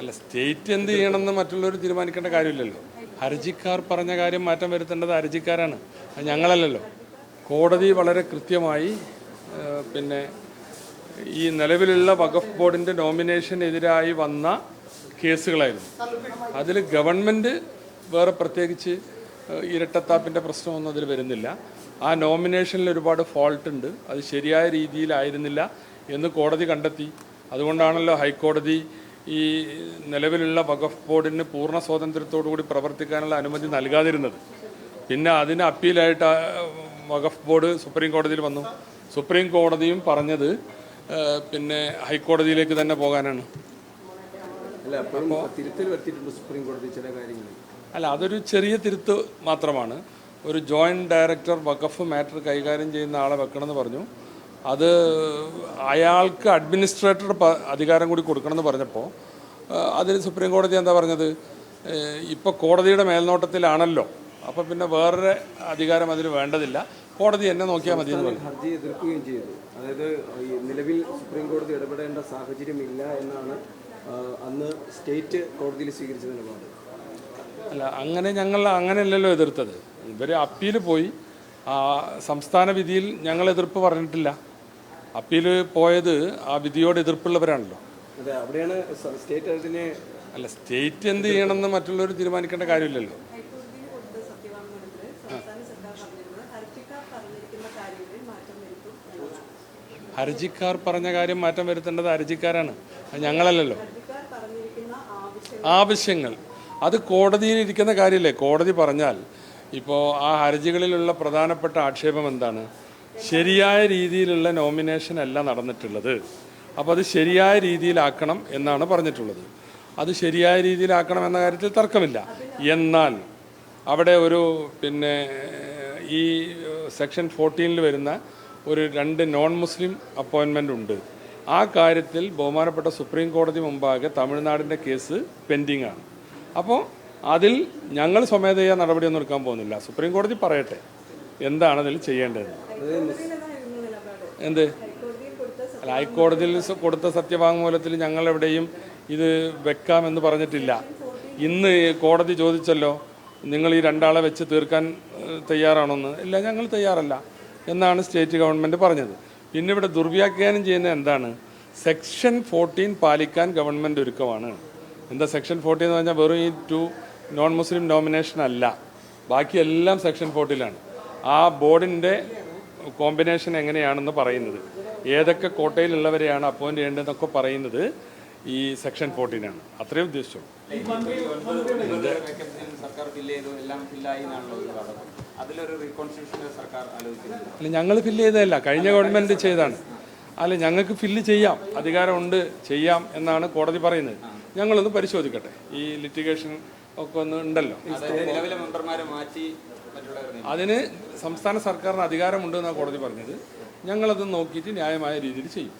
അല്ല, സ്റ്റേറ്റ് എന്ത് ചെയ്യണമെന്ന് മറ്റുള്ളവർ തീരുമാനിക്കേണ്ട കാര്യമില്ലല്ലോ. ഹർജിക്കാർ പറഞ്ഞ കാര്യം മാറ്റം വരുത്തേണ്ടത് ഹർജിക്കാരാണ്, അത് ഞങ്ങളല്ലല്ലോ. കോടതി വളരെ കൃത്യമായി പിന്നെ ഈ നിലവിലുള്ള വഖഫ് ബോർഡിൻ്റെ നോമിനേഷനെതിരായി വന്ന കേസുകളായിരുന്നു. അതിൽ ഗവൺമെൻറ് വേറെ പ്രത്യേകിച്ച് ഇരട്ടത്താപ്പിൻ്റെ പ്രശ്നമൊന്നും അതിൽ വരുന്നില്ല. ആ നോമിനേഷനിൽ ഒരുപാട് ഫോൾട്ട് ഉണ്ട്, അത് ശരിയായ രീതിയിലായിരുന്നില്ല എന്ന് കോടതി കണ്ടെത്തി. അതുകൊണ്ടാണല്ലോ ഹൈക്കോടതി ഈ നിലവിലുള്ള വഖഫ് ബോർഡിന് പൂർണ്ണ സ്വാതന്ത്ര്യത്തോടു കൂടി പ്രവർത്തിക്കാനുള്ള അനുമതി നൽകാതിരുന്നത്. പിന്നെ അതിന് അപ്പീലായിട്ട് വഖഫ് ബോർഡ് സുപ്രീം കോടതിയിൽ വന്നു. സുപ്രീം കോടതിയും പറഞ്ഞത് പിന്നെ ഹൈക്കോടതിയിലേക്ക് തന്നെ പോകാനാണ്. അല്ല, അതൊരു ചെറിയ തിരുത്ത് മാത്രമാണ്. ഒരു ജോയിൻറ്റ് ഡയറക്ടർ വഖഫ് മാറ്റർ കൈകാര്യം ചെയ്യുന്ന ആളെ വെക്കണമെന്ന് പറഞ്ഞു. അത് അയാൾക്ക് അഡ്മിനിസ്ട്രേറ്റർ അധികാരം കൂടി കൊടുക്കണമെന്ന് പറഞ്ഞപ്പോൾ അതിന് സുപ്രീം കോടതി എന്താ പറഞ്ഞത്, ഇപ്പോൾ കോടതിയുടെ മേൽനോട്ടത്തിലാണല്ലോ, അപ്പോൾ പിന്നെ വേറൊരു അധികാരം അതിന് വേണ്ടതില്ല, കോടതി എന്നെ നോക്കിയാൽ മതി എന്ന് പറഞ്ഞു. ഹർജി എതിർക്കുകയും ചെയ്തു. അതായത് നിലവിൽ സുപ്രീം കോടതി ഇടപെടേണ്ട സാഹചര്യമില്ല എന്നാണ് അന്ന് സ്റ്റേറ്റ് കോടതിയിൽ സ്വീകരിച്ച നിലപാട്. അല്ല, അങ്ങനെയല്ലല്ലോ എതിർത്തത്. ഇവർ അപ്പീൽ പോയി, സംസ്ഥാന വിധിയിൽ ഞങ്ങൾ എതിർപ്പ് പറഞ്ഞിട്ടില്ല. അപ്പീൽ പോയത് ആ വിധിയോട് എതിർപ്പുള്ളവരാണല്ലോ. അതെ, അവിടെയാണ് സ്റ്റേറ്റ് അതിനെ. അല്ല, സ്റ്റേറ്റ് എന്ത് ചെയ്യണമെന്ന് മറ്റുള്ളവർ തീരുമാനിക്കേണ്ട കാര്യമില്ലല്ലോ. ഹർജിക്കാർ പറഞ്ഞ കാര്യം മാറ്റം വരുത്തേണ്ടത് ഹർജിക്കാരാണ്, അത് ഞങ്ങളല്ലല്ലോ. ആവശ്യങ്ങൾ അത് കോടതിയിലിരിക്കുന്ന കാര്യമല്ലേ. കോടതി പറഞ്ഞാൽ ഇപ്പോൾ ആ ഹർജികളിലുള്ള പ്രധാനപ്പെട്ട ആക്ഷേപം എന്താണ്, ശരിയായ രീതിയിലുള്ള നോമിനേഷൻ അല്ല നടന്നിട്ടുള്ളത്, അപ്പോൾ അത് ശരിയായ രീതിയിലാക്കണം എന്നാണ് പറഞ്ഞിട്ടുള്ളത്. അത് ശരിയായ രീതിയിലാക്കണം എന്ന കാര്യത്തിൽ തർക്കമില്ല. എന്നാൽ അവിടെ ഒരു പിന്നെ ഈ സെക്ഷൻ 14 വരുന്ന ഒരു 2 നോൺ മുസ്ലിം അപ്പോയിൻമെൻ്റ് ഉണ്ട്. ആ കാര്യത്തിൽ ബഹുമാനപ്പെട്ട സുപ്രീം കോടതി മുമ്പാകെ തമിഴ്നാടിൻ്റെ കേസ് പെൻഡിങ് ആണ്. അപ്പോൾ അതിൽ ഞങ്ങൾ സ്വമേധയാ നടപടിയൊന്നും എടുക്കാൻ പോകുന്നില്ല. സുപ്രീം കോടതി പറയട്ടെ എന്താണ് അതിൽ ചെയ്യേണ്ടത്. എന്ത് അല്ല, ഹൈക്കോടതിയിൽ കൊടുത്ത സത്യവാങ്മൂലത്തിൽ ഞങ്ങൾ എവിടെയും ഇത് വെക്കാമെന്ന് പറഞ്ഞിട്ടില്ല. ഇന്ന് കോടതി ചോദിച്ചല്ലോ, നിങ്ങൾ ഈ 2 ആളെ വെച്ച് തീർക്കാൻ തയ്യാറാണോന്ന്. ഇല്ല, ഞങ്ങൾ തയ്യാറല്ല എന്നാണ് സ്റ്റേറ്റ് ഗവൺമെൻറ് പറഞ്ഞത്. പിന്നെ ഇവിടെ ദുർവ്യാഖ്യാനം ചെയ്യുന്നത് എന്താണ്, സെക്ഷൻ 14 പാലിക്കാൻ ഗവൺമെൻറ് ഒരുക്കമാണ്. എന്താ സെക്ഷൻ 14 എന്ന് പറഞ്ഞാൽ വെറും ഈ 2 നോൺ മുസ്ലിം നോമിനേഷൻ അല്ല, ബാക്കിയെല്ലാം സെക്ഷൻ 14 ആ ബോർഡിൻ്റെ കോമ്പിനേഷൻ എങ്ങനെയാണെന്ന് പറയുന്നത്, ഏതൊക്കെ കോട്ടയിലുള്ളവരെയാണ് അപ്പോയിൻ്റ് ചെയ്യേണ്ടതെന്നൊക്കെ പറയുന്നത് ഈ സെക്ഷൻ 14 അത്രയും ഉദ്ദേശിച്ചു. അല്ല, ഞങ്ങൾ ഫില്ല് ചെയ്തതല്ല, കഴിഞ്ഞ ഗവൺമെൻറ് ചെയ്താണ്. അല്ല, ഞങ്ങൾക്ക് ഫില്ല് ചെയ്യാം, അധികാരമുണ്ട്, ചെയ്യാം എന്നാണ് കോടതി പറയുന്നത്. ഞങ്ങളൊന്ന് പരിശോധിക്കട്ടെ, ഈ ലിറ്റിഗേഷൻ ഒക്കെ ഒന്ന് ഉണ്ടല്ലോ, അതിന് സംസ്ഥാന സർക്കാരിന് അധികാരമുണ്ട് എന്നാണ് കോടതി പറഞ്ഞത്. ഞങ്ങളത് നോക്കിയിട്ട് ന്യായമായ രീതിയിൽ ചെയ്യും.